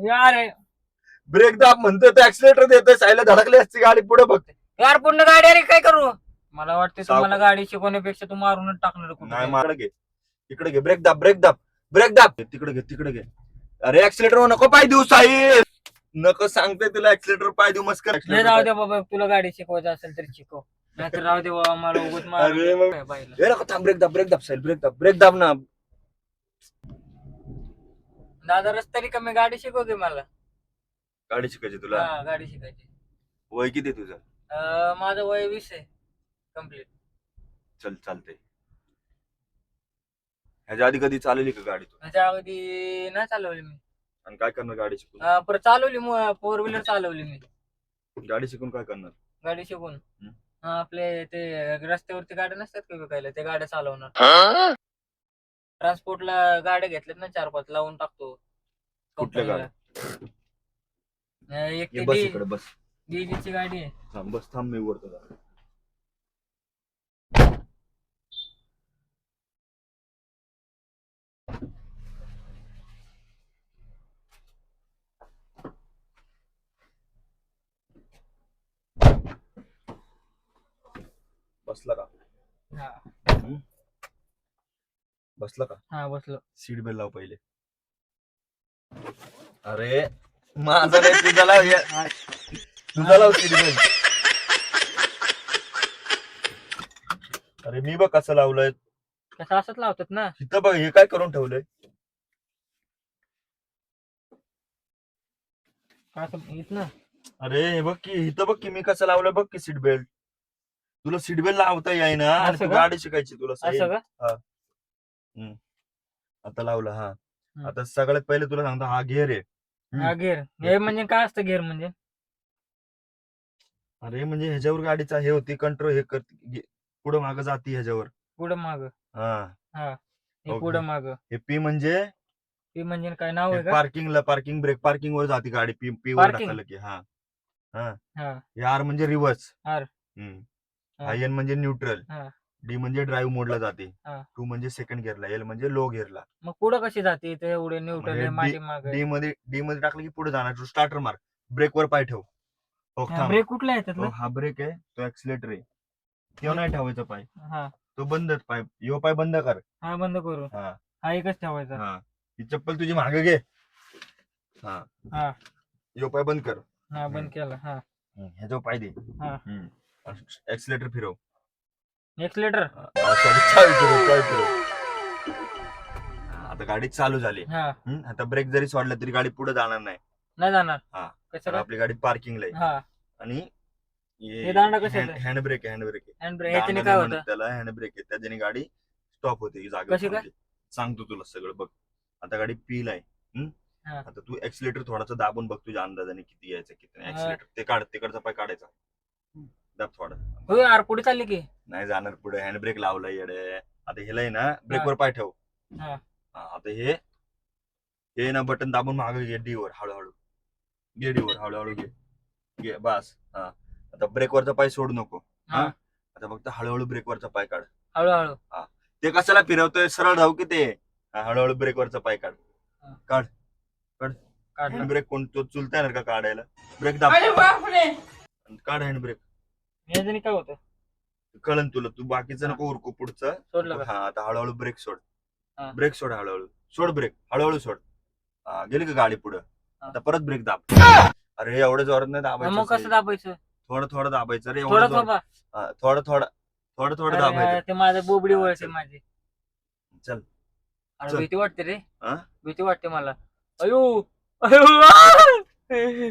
यार ब्रेक दाब म्हणतोय तर ऍक्सिलेटर देतोय, साईडला धडकली असती गाडी पुढे बघ. यार पूर्ण गाडी अरे काय करू. मला वाटतं सावकाश. तुम्हाला गाडी शिकवण्यापेक्षा तू मारूनच टाकणार कुठे. नाही मार घे, इकडे घे, ब्रेक दाब, ब्रेक दाब, ब्रेक दाब, तिकडे घे, तिकडे घे. अरे ऍक्सिलेटर नको पाय देऊ साई, नको सांगते तुला ऍक्सिलेटर पाय देऊ मस्कर. जाऊ दे बाबा, तुला गाडी शिकवायचं असेल तर शिकव, नाहीतर राहू दे बाबा, मला उगत अरे मग हे नको थांब, ब्रेक दाब, ब्रेक दाब साईल, ब्रेक दाब, ब्रेक दाब ना. दादा रस्ता कमी, गाडी शिकव की मला. गाडी शिकायची तुला? हा गाडी शिकायची. वय किती तुझं? माझं वय 20 आहे कम्प्लीट. चल चालते. ह्याच्या आधी कधी चालवली का गाडी तू? ह्याच्या अगदी नाही चालवली मी. आणि काय करणार गाडी शिकून? परत चालवली, 4 व्हीलर चालवली मी. गाडी शिकून काय करणार? गाडी शिकून आपले ते रस्त्यावरती गाड्या नसतात का विकायला, ते गाड्या चालवणार. ट्रान्सपोर्टला गाड्या घेतल्यात ना 4-5, लावून टाकतो. कुठल्या गाड्या? एक बस इकडे बस. डीजीची गाडी आहे. थांब बस, थांब मी वरतो जा. बसला का? हा बसला का? हा बसलो. सीट बेल्ट लाव पहिले. अरे माझा नाही, तुझा लाव, तुझा लाव सीट बेल्ट. अरे मी बघ कसं लावलंय. कसं असंच लावतात ना. इथं बघ हे काय करून ठेवलंय. ना. अरे हे बघ की, इथं बघ की मी कसं लावलंय, बघ की सीट बेल्ट. तुला सीट बेल्ट लावता येई ना, आणि असं तू का? गाडी शिकायची तुला असं का? आता लावलं. हा आता सगळ्यात पहिले तुला सांगतो, हा घेर आहे. हा गेअर, हे म्हणजे काय असतं गेअर म्हणजे? अरे म्हणजे ह्याच्यावर गाडीचा हे होती कंट्रोल, हे पुढे माग जाती ह्याच्यावर. पुढं माग. हा हा ओके. पुढं माग. हे पी म्हणजे पी म्हणजे काय नाव आहे का? पार्किंगला, पार्किंग ब्रेक, पार्किंग वर जाती गाडी. पी वर Parking? टाकलं की. हा हा. हा हे आर म्हणजे रिव्हर्स. R. हा एन म्हणजे न्यूट्रल. हा. डी म्हणजे ड्राईव्ह मोडला जाते. हा. 2 म्हणजे सेकंड गिअरला. एल म्हणजे लो गिअरला. मग पुढं कशी जाते ते एवढे न्यूट्रल माझे माग? डी मध्ये टाकलं की पुढे जाणार. तू स्टार्टर मार, ब्रेक वर पाय ठेव. हो थांब. ब्रेक कुठला आहे त्यातला? हा ब्रेक आहे, तो ऍक्सिलेटर आहे. तो नाही ठेवायचा पाय, हा तो बंदच पाय. यो पाय बंद कर. हा बंद करू. हा हा एकच ठेवायचा. हा. ही चप्पल तुझी मागे घे. हा हा यो पाय बंद कर. हा बंद केला. हा ह्याचा पाय दे. हा ऍक्सिलेटर फिरव. एक्सलेटर. चावी फिरव. आता गाडी चालू झाली. हा आता ब्रेक जरी सोडला तरी गाडी पुढे जाणार नाही. नाही जाणार. हा कसं तर काय? आपली गाडी पार्किंगला आहे. हा आणि हे दांडा कशाचं आहे? हँड ब्रेक आहे, हँड ब्रेक आहे. हँड ब्रेक ह्याच्याने काय होतं? त्याला हँड ब्रेक आहे, त्याच्याने गाडी स्टॉप होते कशी जागेवर काय? थांबते. सांगतो तुला सगळं बघ. आता गाडी पील आहे. हा. आता तू ऍक्सिलेटर थोडासा दाबून बघ तुझ्या अंदाजाने किती यायचं किती नाही. ऍक्सिलेटर ते काढ, तिकडचा पाय काढायचा. दाब थोडा. हो यार पुढे चालली की. नाही जाणार पुढे, हँड ब्रेक लावलाय येडे. आता हेला आहे ना ब्रेक हा. वर पाय ठेव. हा आता हे ना बटन दाबून मागे घे, डी वर हळूहळू घे, डी वर हळूहळू घे बस. हा आता ब्रेक वरचा पाय सोडू नको. हा आता फक्त हळूहळू ब्रेक वरचा पाय काढ. हळूहळू. ते कशाला फिरवतोय, सरळ धाव की ते. हळूहळू ब्रेक वरचा पाय काढ. काढ काढ. काढलं. हँड ब्रेक कोण तो चुलता येणार का काढायला? ब्रेक दाब, काढ हँड ब्रेक. ह्याच्याने काय होतं? कळन तुला, तू बाकीचं नको उरकू पुढचं. सोडलं का? हा आता हळूहळू ब्रेक सोड. हा. ब्रेक सोड, हळूहळू सोड ब्रेक, हळूहळू सोड. गेली का गाडी पुढं? आता परत ब्रेक दाब. अरे एवढं जोरात नाही मग दाबायचं, कसं दाबायचं? थोडं थोडं दाबायचं रे. थोडं एवढं थोडं. थोडं थोडं थोडं थोडं अरे दाबायचं. ते माझं बोबडी हा, वळते चल. माझी. चल अरे चल. भीती वाटते रे. हा? भीती वाटते मला. अयो अयो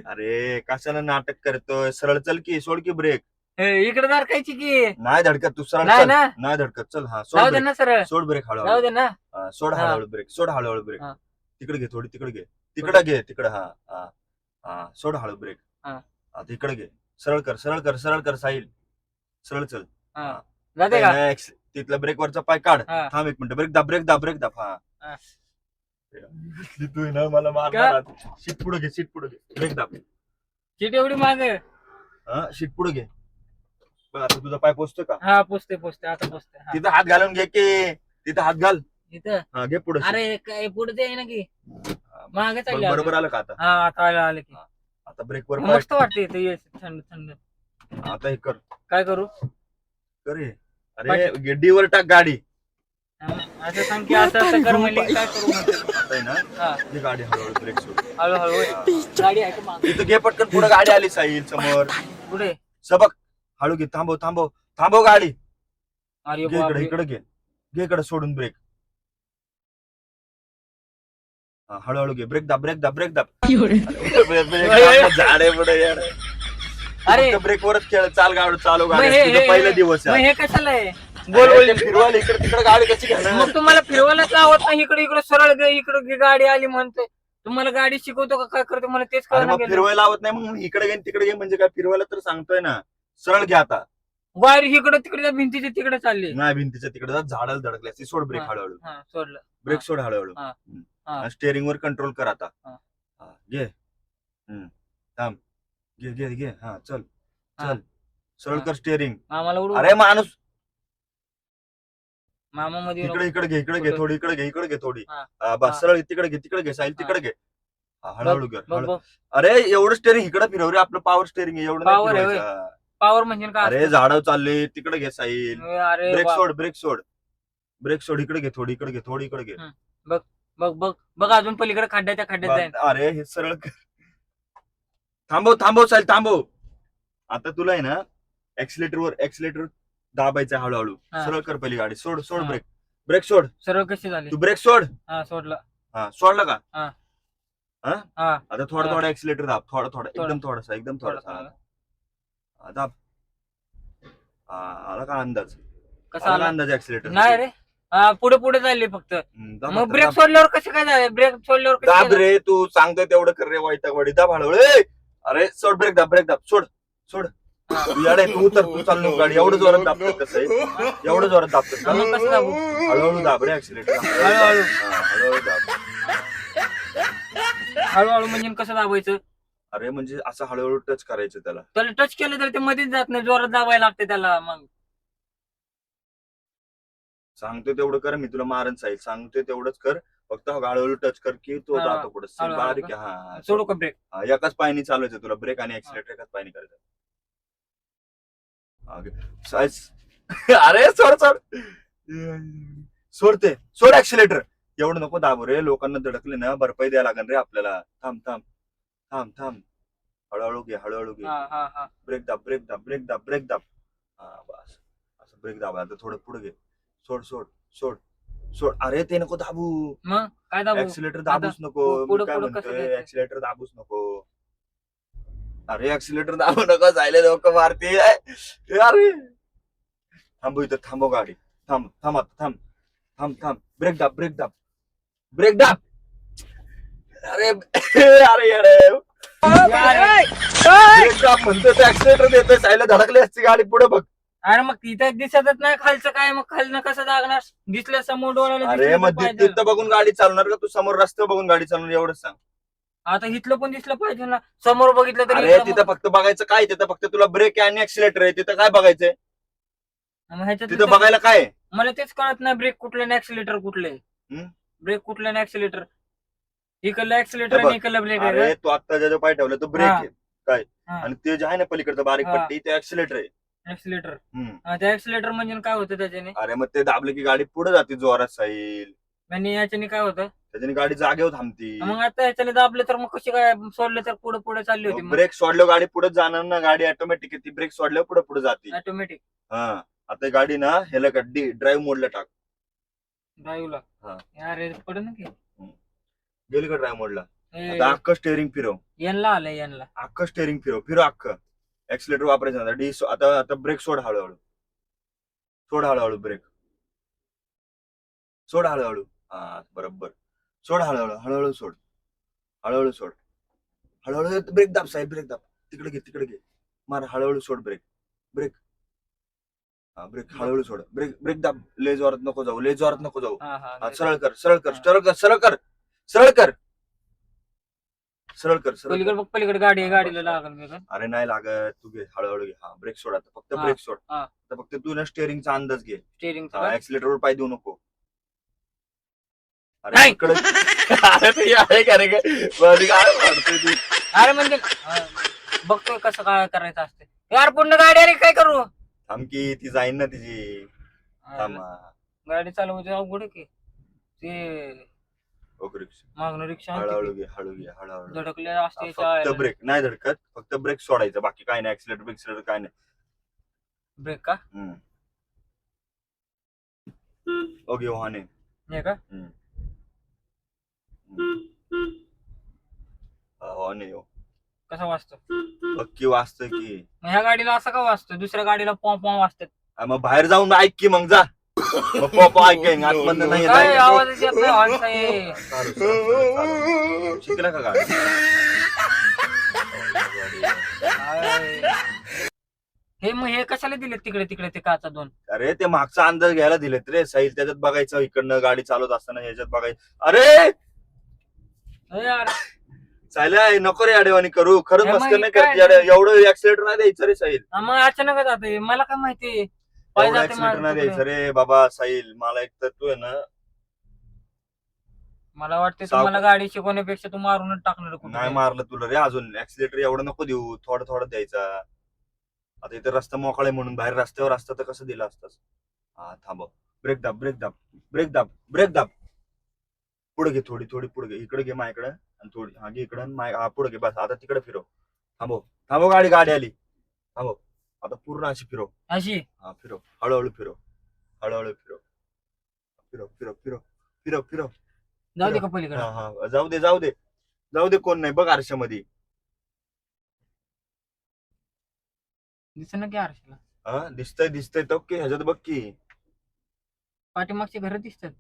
अरे कशाला नाटक करतोय, सरळ चल की, सोड की ब्रेक. इकडे दारकायची की. नाही धडकत, तू सरळ नाही चल. ना. नाही धडकत, चल. हा जाऊ सोड दे ब्रेक, ना सरळ. सोड ब्रेक जाऊ हळूहळू. दे ना. सोड हा. हळूहळू ब्रेक, सोड हळूहळू ब्रेक. हा. तिकडे घे, थोडी तिकडे घे, तिकडे घे, तिकडे. हा हा हा सोड हळू ब्रेक. हा. आता इकडे घे, सरळ कर, सरळ कर, सरळ कर साहिल, सरळ चल. हा. जाते का? तिथला ब्रेक वरचा पाय काढ. हा. थांब 1 मिनिट, ब्रेक दाब, ब्रेक दाब, ब्रेक दाब. हा हा. तू आहे ना मला मारणार. सीट पुढे घे, सीट पुढे घे, ब्रेक दाब. सीट एवढी माग. हा सीट पुढे घे. बघ आता तुझा पाय पोचतो का? हा पोचते आता पोचते. हा. तिथं हात घालून घे की, तिथं हात घाल. इथं. हा घे पुढे. अरे काय पुढे ते आहे ना की. मागे चालली अजून. बरोबर आलं का आता? हा आता आलं की. आता ब्रेकवर मस्त वाटते इथे ये थंड थंड. आता हे कर काय करू? कर हे. अरे गेड्डीवर टाक गाडी. असं सांग की असं असं कर म्हणली काय करू म्हणते. आता आहे ना हा ही गाडी हळूहळू ब्रेक सोड. हळूहळू होय. गाडी आहे का मागे? तिथं घे पटकन पुढे गाडी आली साईल समोर. पुढे. सबक हळू घे. थांबव गाडी. अरे घे बापरे. इकडे घे इकडे सोडून ब्रेक. हळूहळू घे. ब्रेक दाब. झाड आहे पुढे यार. अरे ब्रेकवरच खेळ. चाल गाडी चालू मग गाडी. हे- तुझं पहिला दिवस मग आहे. हे कशाला आहे? गोल गोल फिरवायला इकडे तिकडे गाडी कशी घेणार? मग तुम्हाला फिरवायलाच आवत नाही. इकडे इकडे सरळ इकडे घे गाडी आली म्हणते. तुम्हाला गाडी शिकवतो का काय करतो मला तेच अरे कळलं मग फिरवायला आवत नाही मग इकडे घे तिकडे घे म्हणजे काय? फिरवायला तर सांगतोय ना. सरळ घे आता. गाडी इकडे तिकडे भिंतीच्या तिकडे चालली. नाही भिंतीच्या तिकडे झाडाला धडकल्या. ती सोड ब्रेक हा. हळूहळू. हा सोडलं. ब्रेक सोड हळूहळू. हा. हा. स्टेअरिंग वर कंट्रोल कर आता. हा. घे. थांब. घे. हा चल. हा. सरळ हा. कर स्टेअरिंग. मामाला उडू. अरे माणूस मामा मध्ये इकडे घे थोडी. इकडे घे थोडी. हा. बस सरळ तिकडे घे साईल तिकडे घे. हळूहळू कर. बघ अरे एवढं स्टेअरिंग इकडे फिरव रे. आपलं पॉवर स्टेअरिंग एवढं नाही Power आहे होय. फिरवायचं. पावर म्हणजे काय अरे असतं? झाडं चालले तिकडे घे साईल. अरे ब्रेक बाप. सोड. ब्रेक सोड. इकडे घे थोडी. इकडे घे. बघ अजून पलीकडे खड्ड्याच्या खड्ड्यात जाईल. अरे हे सरळ कर. थांबव साईल थांबव. आता तुला आहे ना एक्सिलेटर दाबायचं हळूहळू. हा. सरळ कर पहिली गाडी. सोड हा. ब्रेक सोड. सरळ कशी झाली? तू ब्रेक सोड. हा सोडलं. सोडला का? हा. आता हा. थोडा एक्सिलेटर दाब. थोडा एकदम थोडं. दाब. आला का अंदाज? कसा आला? अंदाज एक्सिलेटर नाही रे. पुढे चालली फक्त. मग ब्रेक दाब सोडल्यावर कसं काय झालं? ब्रेक सोडल्यावर कसं काय झालं? रे. तू सांगतोय तेवढं कर रे. वैतागवाडी दाब हळूहळू. ए! अरे सोड ब्रेक दाब. सोड. तू याडे तू उतर. तू चालू नको गाडी. एवढं जोरात दाबतो कसं आहे? एवढं जोरात दाबतो का? मग कसं दाबू? हळूहळू दाब रे एक्सिलेटर. हळूहळू. हळूहळू दाब. हळूहळू म्हणजे कसं दाबायचं? अरे म्हणजे असं हळूहळू टच करायचं त्याला. त्याला टच केलं तर ते मध्येच जात नाही. जोरात दाबायला लागते त्याला. मग सांगतोय तेवढं कर. मी तुला मारन साईल. सांगतोय तेवढंच कर. फक्त हळूहळू टच कर की तो हा. जातो पुढे. हळूहळू बारीक का? आहे. सोडू का ब्रेक? एकाच पायनी चालवायचं तुला. ब्रेक आणि एक्सिलेटर एकाच पायनी करायचं. अरे सोड एक्सिलेटर. एवढं नको दाबू रे. लोकांना धडकले ना भरपाई द्यायला लागेल रे आपल्याला. थांब. हळूहळू घे. हा. ब्रेक दाब. बस असं ब्रेक दाब. आता थोडं पुढे घे. सोड. अरे ते नको दाबू. मग काय दाबू? एक्सिलेटर दाबूच नको. पुढं मी काय कसं म्हणतोय द्यायचं? एक्सिलेटर दाबूच नको. अरे एक्सिलेटर दाबू नको. जायला लोक मारते. अरे थांबू इथं. थांबव गाडी. थांब. ब्रेक दाब. अरे येडे. ब्रेक दाब म्हणतो ते एक्सिलेटर देतोय. सायला धडकली असती गाडी पुढे बघ. अरे मग तिथं दिसतच नाही खालचं काय. मग खालनं कसं दागणार? दिसलं समोर डोळ्याला अरे दिसलं मग तर पाहिजे. तिथं बघून गाडी चालवणार का? तू समोर रस्ते बघून गाडी चालवणार एवढंच सांग. आता इथलं पण दिसलं पाहिजे ना. समोर बघितलं तरी अरे इथलं तिथं फक्त बघायचं काय? तिथं फक्त तुला ब्रेक आहे आणि एक्सिलेटर आहे. तिथं काय बघायचंय? मग ह्याच्यात तिथं बघायला काय आहे? मला तेच कळत नाही. ब्रेक कुठले आणि ऍक्सिलेटर कुठले? हम्म? ब्रेक कुठले आणि ऍक्सिलेटर? इकडलं ऍक्सिलेटर हे बघ. आणि इकडलं ब्रेक अरे आहे. तू आता ज्याच्या पाय ठेवलं तो ब्रेक हा. आहे काय? हा. आणि ते जे आहे ना पलीकडचं बारीक हा. पट्टी ते एक्सिलेटर आहे. ऍक्सिलेटर. हम्म. त्या ऍक्सिलेटर म्हणजे काय होतं त्याच्याने? अरे मग ते दाबले की गाडी पुढे जाते जोरात साईल. आणि याच्याने काय होतं? त्याच्याने गाडी जागेवर थांबती. मग आता ह्याच्याने दाबलं तर मग कशी काय सोडलं तर पुढे चालली होती? ब्रेक सोडल्यावर गाडी पुढे जाणार ना. गाडी ऑटोमॅटिक ती ब्रेक सोडल्यावर पुढे जाते. ऑटोमॅटिक. हा. आता गाडी ना ह्याला का ड्राईव्ह मोडला टाक. ड्राईव्हला. हा. अरे पड ना की. गेली का ड्राईव्ह मोडला? आता अख्खं स्टेअरिंग फिरव. यांना आलंय यांना. अख्खं स्टेअरिंग फिरव अख्खं. एक्सिलेटर वापरायचं. आता ब्रेक सोड हळूहळू. ब्रेक सोड हळूहळू. हा बरोबर. सोड हळूहळू सोड. हळूहळू ब्रेक दाब साहेब. ब्रेक दाब. तिकडे घे. मार हळूहळू सोड ब्रेक. ब्रेक हळूहळू सोड. ब्रेक दाब. ले जोरात नको जाऊ. हा. सरळ कर. पलीकडे गाडी आहे. गाडीला लागल मी का? अरे नाही लागत. तू घे हळूहळू घे. हा ब्रेक सोड आता. फक्त हा. ब्रेक सोड. हा. आता फक्त तू ना स्टेअरिंगचा अंदाज घे. स्टेअरिंगचा. एक्सिलेटरवर पाय देऊ नको. अरे नाही. इकडे अरे ते आहे का रे बरं, काय वाटतंय तू? अरे म्हणजे बघतोय कसं काय करायचं असते यार पूर्ण गाडी अरे काय करू थांब की ती जाईन ना तिची. थांब गाडी चालवायची अवघड आहे की ते ओके रिक्षा. मागणं रिक्षा हळूहळू घे हळूहळू. धडकले असते फक्त ब्रेक नाही धडकत, फक्त ब्रेक सोडायचं, बाकी काय नाही. ऍक्सिलेटर बिक्सिलेटर काय नाही. ब्रेक का ओके वाहने नाही का वाहने कसा वाजतो पक्की वाचतोय की. मग ह्या गाडीला असं का वाजतो दुसऱ्या गाडीला पॉम पॉम वाजतात मग बाहेर जाऊन ऐक की मग जा. मग पॉपा ऐकेन आतमधनं नाही येत काय आहे. आवाजच येत नाही हॉर्न आहे. चालू. शिकला का गाडी? काय? हे मग हे कशाला दिले तिकडे तिकडे ते काचा दोन अरे ते मागचा अंदाज घ्यायला दिलेत रे साईल, त्याच्यात बघायचं इकडनं गाडी चालवत असताना ह्याच्यात बघायचं. अरे यार सायला नको रे अडेवाणी करू, खरंच हे मग मस्कर नाही काय करते अरे, एवढं ऍक्सिलेटर नाही द्यायचं रे साईल. मग अचानक जाते मला काय माहिती पाय एवढं जाते ऍक्सिलेटर नाही माझं द्यायचं तिकडे. रे बाबा साईल. मला एक तर तू आहे ना, मला वाटते साव- तुम्हाला गाडी शिकवण्यापेक्षा तू मारूनच टाकणार नाही कुठे मारलं तुला रे अजून. ऍक्सिलेटर एवढं नको देऊ, थोडं थोडं द्यायचा. आता इथे रस्ता मोकळा आहे म्हणून, बाहेर रस्त्यावर असतं तर कसं दिलं असतं. हा थांबव. ब्रेक दाब ब्रेक दाब ब्रेक दाब ब्रेक दाब. पुढे घे, थोडी थोडी पुढे घे. इकडे घे माझ्याकडे आणि थोडी हा घे इकडे. पुढे घे बस. आता तिकडे फिरव. थांबव थांबव, गाडी गाडी आली. थांबव. आता पूर्ण अशी फिरव. अशी हा फिरव, हळूहळू फिरव, हळूहळू फिरव, फिरव फिरव फिरव फिरव फिरव. जाऊ दे का पलीकडे हा हा जाऊ दे जाऊ दे जाऊ दे, कोण नाही बघ आरशामध्ये. दिसत ना की आरशाला हा दिसतंय दिसतंय तो की ह्याच्यात बघ की. पाठीमागची घर दिसतात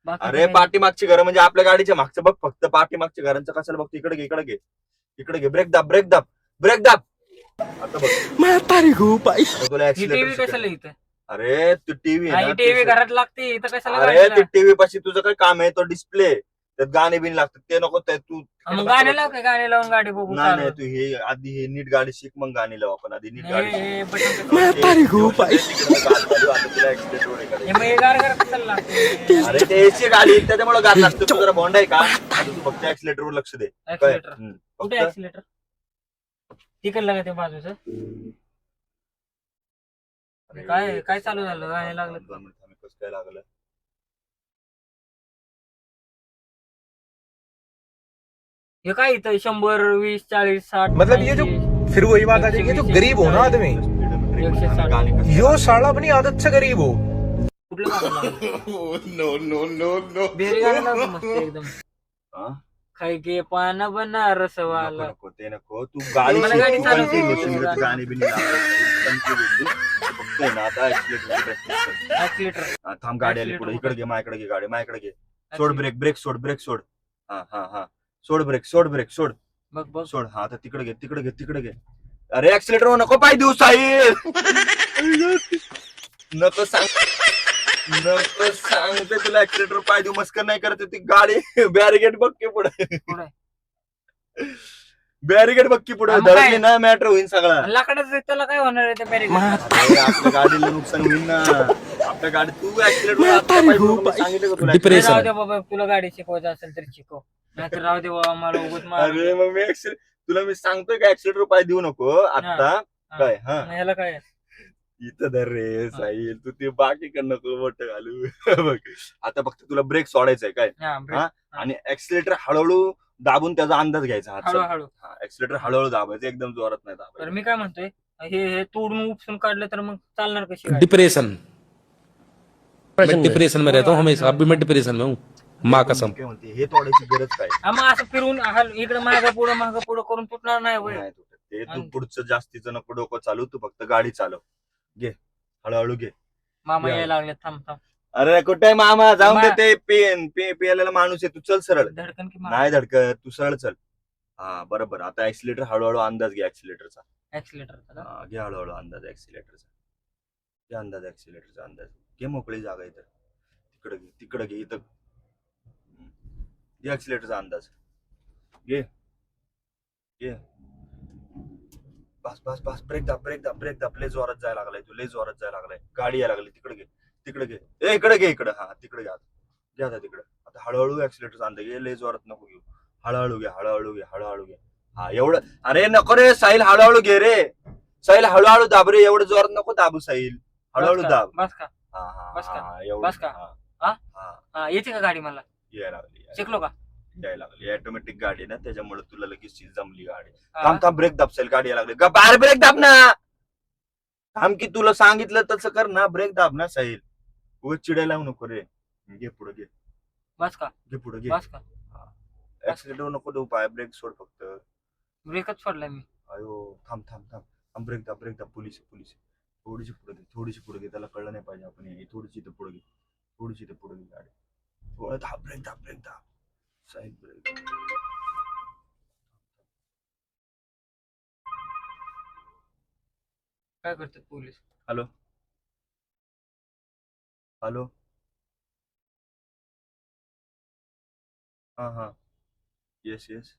बाकी अरे पाठीमागची घरं म्हणजे आपल्या गाडीच्या मागचं बघ, फक्त पाठीमागच्या घरांचं कशाला बघ. इकडे घे इकडे घे इकडे घे. ब्रेक दाब ब्रेक दाब ब्रेक दाब. आता बघ आता तुला टीव्ही ऍक्सिलेटर. कशाला इथं अरे तू टीव्ही आहे ना टीव्ही ते- घरात लागते इथं कशाला अरे गाडीला? ते टीव्ही पाशी तुझं काय काम आहे? तो डिस्प्ले, त्यात गाणे बिन लागतात ते नको. ते तू मग गाणे लाव काय गाणे लावून गाडी बघू नाही नाही, चालू. तू हे आधी हे नीट गाडी शिक, मग गाणी लाव आपण. आधी नीट गाडी शिक. हे बटन कसं- ते तिकडनं गाडी चालू, आता तुला accident वर हे हे करायचं. मग हे गार गार कशाला लागते अरे ते एसी गाडी त्याच्यामुळे गाडी लागते. तू जरा भोंड आहे का? आता तू फक्त ऍक्सिलेटर वर लक्ष दे. काय? ऍक्सिलेटर हम्म. कुठे फक्त ऍक्सिलेटर तिकडलं का ते बाजूचं काय काय चालू झालं गाणे लागलं दोन मिनिटं थांब, कसं काय लागलं? हे काय इथं 100 20 40 60 मतलब ये जो 80, फिर वही बात आ जाएगी, ये जो गरीब हो ना आदमी, गाणी कसं- यो साला अपनी आदत से गरीब हो. कुठलं गाणं लागलं? बेरी गाणं लावलं मस्त एकदम हा? खाई के पान बनारस नको वाला नको ते नको. तू गाडी मला शिक, गाडी तू चालवता confuse येते. होशील रे, तू गाणी बिनी लावायला confuse होशील. फक्त आहे ना आता ऍक्सिलेटर. ऍक्सिलेटर थांब गाडी आली पुढे. इकडे घे माझ्याकडे घे गाडी माझ्याकडे घे. सोड ब्रेक ब्रेक सोड ब्रेक सोड. हा हा हा सोड ब्रेक सोड बघ बघ सोड. हा आता तिकडे घे तिकडे घे तिकडे घे. अरे ऍक्सिलेटर नको पाय देऊ साहिल. नको सांगते तुला ऍक्सिलेटर पाय देऊ. मस्कर नाही करत ती गाडी. बॅरिगेट बघ की पुढे. पुढे बॅरिगेट बघ की पुढे. हा, मग काय? धडकली ना मॅटर होईल सगळा. लाकडाचं त्याला काय होणार आहे त्या बॅरेज अरे, आपल्या गाडीला नुकसान होईल ना. आपल्या गाडी तू ऍक्सिलेटर सांगितलं का तुला? Depression. राहू दे बाबा तुला गाडी शिकवायचं असेल तर शिकव नाहीतर राहू दे बाबा मला उगत मार अरे मग मी तुला मी सांगतोय का ऍक्सिलेटर पाय देऊ नको आता. काय हा ह्याला काय इथं धर रे साहिल. तू ते बाकी कर नको मोठं घालू. बघ आता फक्त तुला ब्रेक सोडायचंय काय. हा, break. हा? आणि ऍक्सिलेटर हळूहळू दाबून त्याचा अंदाज घ्यायचा. हात हळूहळू ऍक्सिलेटर हळूहळू दाबायचं, एकदम जोरात नाही तर दाबायचं. मी काय म्हणतोय हे तोडून उपसून काढलं तर मग चालणार कशी गाडी? डिप्रेशन. मैं डिप्रेशन में रहता हूँ हमेशा. अभी मैं डिप्रेशन में हूँ, माँ कसम. काय म्हणते हे तोडायची गरज काय? हा, मग असं फिरून इकडे मागं पुढं करून तुटणार नाही होय. नाही तुटत. ते तू आणि- पुढचं जास्तीचं नको डोकं चालू. तू फक्त गाडी चालव. घे हळूहळू घे. मामा या. यायला लागले थांब थांब अरे कुठे मामा जाऊन दे. मा- ते पेन माणूस आहे. तू चल सरळ. धडकन की नाही धडकत, तू सरळ चल. हा बरोबर. आता ऍक्सिलेटर हळूहळू अंदाज घे ऍक्सिलेटरचा. ऍक्सिलेटर घे हळूहळू अंदाज ऍक्सिलेटरचा. घे अंदाज ऍक्सिलेटरचा अंदाज. घे मोकळी जागा इथं. तिकडे घे तिकडे घे इथं. घे ऍक्सिलेटरचा अंदाज. घे घे. बस बस बस. ब्रेक दाब ब्रेक दाब ब्रेक दाब. लय जोरात जायला लागलाय तू. लय जोरात जायला लागलाय. गाडी यायला लागली. तिकडे घे तिकडे घे. इकडे घे इकडे. हा तिकडे घे. घ्या आता तिकडं. आता हळूहळू ऍक्सिलेटर चालतं घे, लय जोरात नको घेऊ. हळूहळू घ्या, हळूहळू घ्या, हळूहळू घ्या. हा एवढं. अरे नको रे साहिल, हळूहळू घे रे साहिल, हळूहळू दाब रे, एवढं जोरात नको दाबू साहिल, हळूहळू दाब. बस का हा बस का? हा एवढं. बस का? हा हा? हा, येते का गाडी मला? यायला लागली शिकलो का? यायला लागली. ऑटोमॅटिक गाडी आहे ना, त्याच्यामुळे तुला लगेच जमली गाडी. हा? थांब थांब, ब्रेक दाब साहिल, गाडी यायला लागली. बाहेर ब्रेक दाब ना. थांब की तुला सांगितलं तसं कर ना, ब्रेक दाब ना साहिल. उगाच चिडायला लावू नको रे. घे पुढे घे, बस का? घे पुढे घे. बस का? ऍक्सिडेंट नको देऊ, पाय ब्रेक सोड फक्त. ब्रेकच सोडलाय मी. अयो थांब थांब थांब थांब, ब्रेक दाब, ब्रेक दाब. Police police. थोडीशी पुढे घे, थोडीशी पुढे घे, त्याला कळलं नाही पाहिजे आपण हे. थोडीशी इथं पुढे घे, थोडीशी इथं पुढे घे गाडी. थोडं दाब, ब्रेक दाब, ब्रेक दाब. Side brake. काय करतात पोलीस? Hello hello. हा हा, yes yes,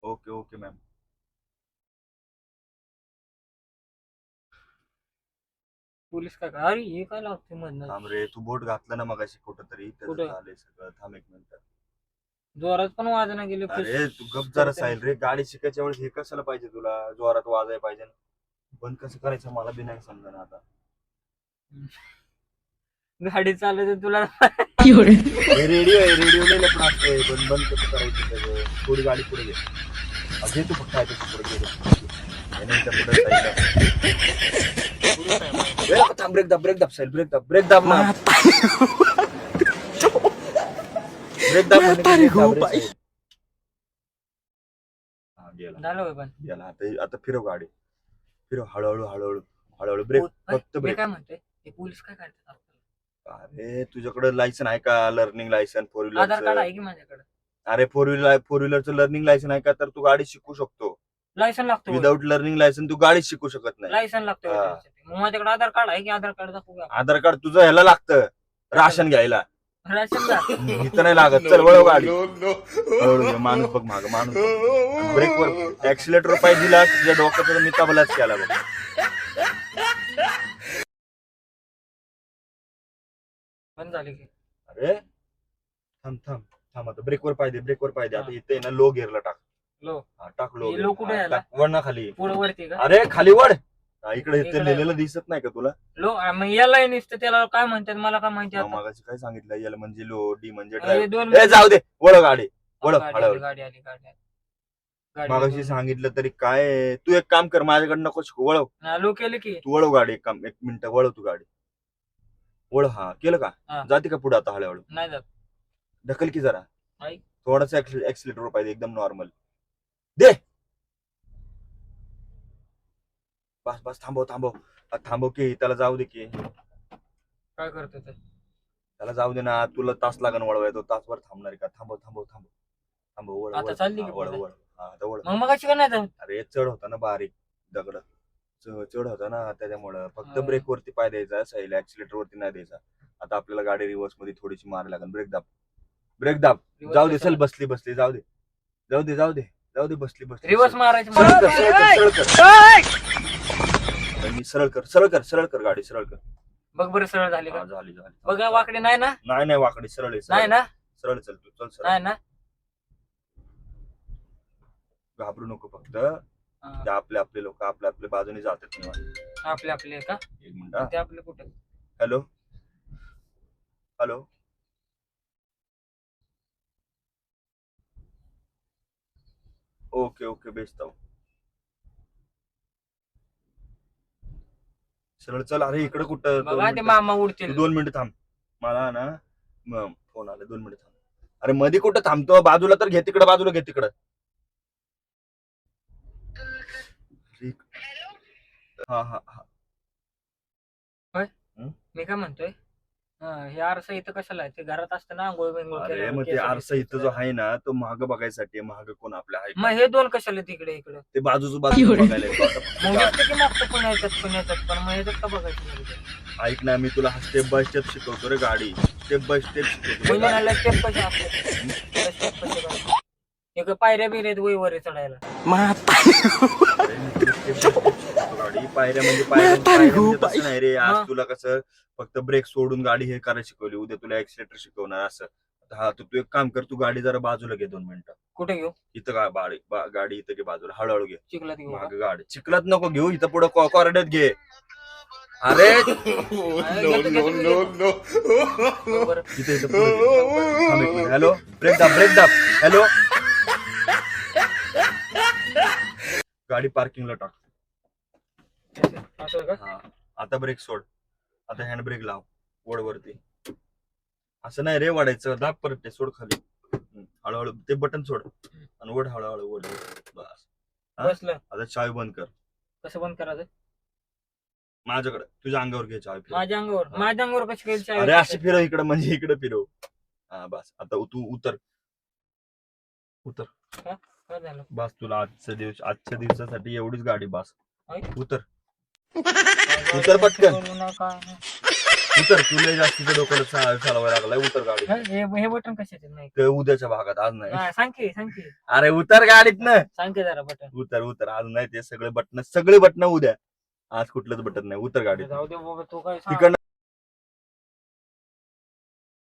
okay okay ma'am. Police काय अरे हे काय लागते मधनं? थांब रे, तू बोट घातलं ना मगाशी कुठं तरी, त्याचं कुठं? झालंय सगळं. थांब एक मिनिट. जोरात पण वाजना गेले. अरे तू गप जरा साहिल रे, गाडी शिकायच्या वेळेस हे कशाला पाहिजे तुला, जोरात वाजायला पाहिजे. बंद कसं करायचं मला बी नाही समजा आता. गाडी चालवते तुला. रेडिओ आहे, रेडिओ लय लपडा असतंय. बंद बंद कसं करायचं त्याचं. थोडी गाडी पुढे घे. घे तू फक्त आहे तसं पुढे घे. थांब, ब्रेक दाब, ब्रेक दाब साहिल, ब्रेक दाब, ब्रेक दाब ना. ब्रेक दाब म्हणजे काय? दाब रे साहिल. हा गेला झालं होय पण. गेला. आता फिरव गाडी, फिरव हळूहळू हळूहळू हळूहळू. ब्रेक फक्त मी ब्रेक. काय म्हणतोय, ते पोलीस काय करतात आपल्याला? अरे तुझ्याकडे लायसन आहे का, लर्निंग लायसन फोर आधार कार्ड व्हीलरचं? आहे की माझ्याकडे? अरे फोर व्हीलरचं लर्निंग लायसन आहे का, तर तू गाडी शिकू शकतो. लायसन लागतो. विदाऊट लर्निंग लायसन तू गाडी शिकू शकत नाही. लायसन लागतो हा. त्याच्यासाठी. मग माझ्याकडे आधार कार्ड आहे की? आधार कार्ड दाखवू का? आधार कार्ड तुझं ह्याला लागतं, राशन घ्यायला. राशन का? इथं नाही लागत. चल वळव गाडी, हळूहळू घे. माणूस बघ माग, माणूस बघ. ब्रेकवर ऍक्सिलेटर पाय दिला तुझ्या डोक्याचा मी तबलाच केला बघ. बंद झाले की? अरे थांब थांब थांब, आता ब्रेकवर पाय दे, ब्रेकवर पाय दे. आता इथे ना लो गिअरला टाक. लो हा, टाक लो हे gear. low कुठे हा, याला? टाक. वळ ना खाली. पुढे वरती का? अरे खाली वळ. हा, इकडे इथे इकडे. लिहिलेलं दिसत नाही का तुला? लो मग याला नुसतं त्याला काय म्हणतात मला काय माहिती आता. मगाशी काय सांगितलं, याला म्हणजे लो, डी म्हणजे हे ड्रायव्हर. दोन ए जाऊ दे, वळ गाडी, वळ गाडी आली, हळूहळू. गाडी आली, गाडी आली. गाडी मगाशी आली. सांगितलं तरी काय. तू एक काम कर, माझ्याकडे नको शिकू, वळव. हा, लो केलं की? तू वळव गाडी, एक काम, एक मिनिट वळव तू गाडी, वळ. हा केलं का? हा. जाते का पुढे आता हळूहळू? नाही जात. ढकल की जरा. नाही. थोडासा ऍक्सिलेटर पाहिजे, एकदम नॉर्मल दे. बस बस, थांबव थांबव थांबव की, त्याला जाऊ दे की. काय करतो ते? त्याला जाऊ दे ना, तुला तास लागण वळवाय, तो तासभर थांबणार आहे का? थांबव थांबव थांबव थांबव, वळ आता वळ. चालली हा, की वळ पुढे? वळ. हा आता वळ. मग मगाशी का नाही जात? अरे चढ होता ना बारीक दगड, चढ होता ना, त्याच्यामुळं फक्त हा. ब्रेक वरती पाय द्यायचा साहिल, ऍक्सिलेटर वरती नाही द्यायचा. आता आपल्याला गाडी रिव्हर्स मध्ये थोडीशी मार लागेल. ब्रेक दाब, ब्रेक दाब. Reverse जाऊ दे, कशाला? चल बसली बसली, जाऊ दे जाऊ दे जाऊ दे जाऊ दे, बसली बसली. रिवर्स मारायचं सरळ कर, मला. सरळ कर, सरळ कर. मी सरळ कर, सरळ कर, सरळ कर गाडी, सरळ कर. बघ बरं सरळ झाली हा, का? झाली झाली. बघा वाकडे नाही ना? नाही नाही, वाकडी सरळ आहे, सरळ नाही आहे. ना? सरळ चल तू, चल सरळ. नाही ना? घाबरू नको फक्त. हा. ते आपले आपले लोक आपल्या आपल्या बाजूने जातात निवांत. आपले आपले का? एक मिनिट हा. ते आपले कुठे? Hello hello. ओके ओके, बेचता हूं. सरळ चल. अरे इकडे कुठं? बघा ते मामा उडतील. 2 मिनिटं थांब, मला ना फोन आला. 2 मिनिटं थांब. अरे मध्ये कुठं थांबतो? बाजूला तर घे तिकडं, बाजूला घे तिकडं. हा हा हा. मी काय म्हणतोय, हे आरसा इथं कशाला आहे? ते घरात असतं ना आंघोळ बिंघोळ अरे केल्यावर मग ते केस आरसा बिस इथं जो आहे ना, तो महाग बघायसाठी आहे. महाग कोण आपल्या आहे मग का? हे दोन कशाला तिकडे इकडे? ते बाजूचं बाजू बघायला येतो. आता फक्त मग गाडी. दिसतं की मागचं पण याच्यात पण मग ह्याच्यात का बघायचं नाही तिथे? ऐक ना, मी तुला स्टेप बाय स्टेप शिकवतो रे गाडी, स्टेप बाय स्टेप शिकवतो रे म्हणजे गाडी. मला स्टेप कसे असतात? स्टेप कसे काय? एक पायऱ्या बिऱ्या आहेत वहीवर चढायला. अरे, मी तुला step by step शिकवतो गाडी पायऱ्या म्हणजे पायऱ्या म्हणजे तसं नाही रे. हा. आज तुला कसं फक्त ब्रेक सोडून गाडी हे करायला शिकवली, उद्या तुला एक्सिलेटर शिकवणार असं. हा तू एक काम कर, तू गाडी जरा बाजूला घे 2 मिनिटं. कुठे घेऊ? इथं गाडी इथं घे बाजूला, हळूहळू घे. चिखलात घेऊ का? माग गाडी चिखलात नको घेऊ, इथं पुढे कॉरिडॉर घे. अरे बरोबर. इथं हॅलो, ब्रेक दाब. हॅलो, गाडी पार्किंगला टाक. असं का? हा, आता ब्रेक सोड. आता हँड ब्रेक लाव, ओढ वरती. असं नाही रे वाढायचं, दाब परत ते सोड खाली. हळूहळू ते बटन सोड आणि ओढ हळूहळू ओढ. बस. हा? बसलं. आता चावी बंद कर. कसं बंद करायचं? माझ्याकडे तुझ्या अंगावर घे चावी. फिरव. माझ्या अंगावर कशी काही चावी? अरे अशी फिरव इकडे, म्हणजे इकडे फिरव. हा बस. आता तू उतर. काय झालं? बस, तुला आजच्या दिवसासाठी एवढीच गाडी बस. ऐक. उतर पटकन. बोलू नका. उतर, तुला जास्तीचं डोक्याला चालवायला लागलाय. उतर गाडी. हे बटन कशाचे नाही? ते उद्याच्या भागात, आज नाही. हा, सांग की अरे उतर गाडीत ना. सांग की जरा बटन. उतर आज नाही. ते सगळे बटन उद्या. आज कुठलंच बटन नाही. उतर गाडीत. जाऊ दे बाबा, तू काय सांग. तिकडनं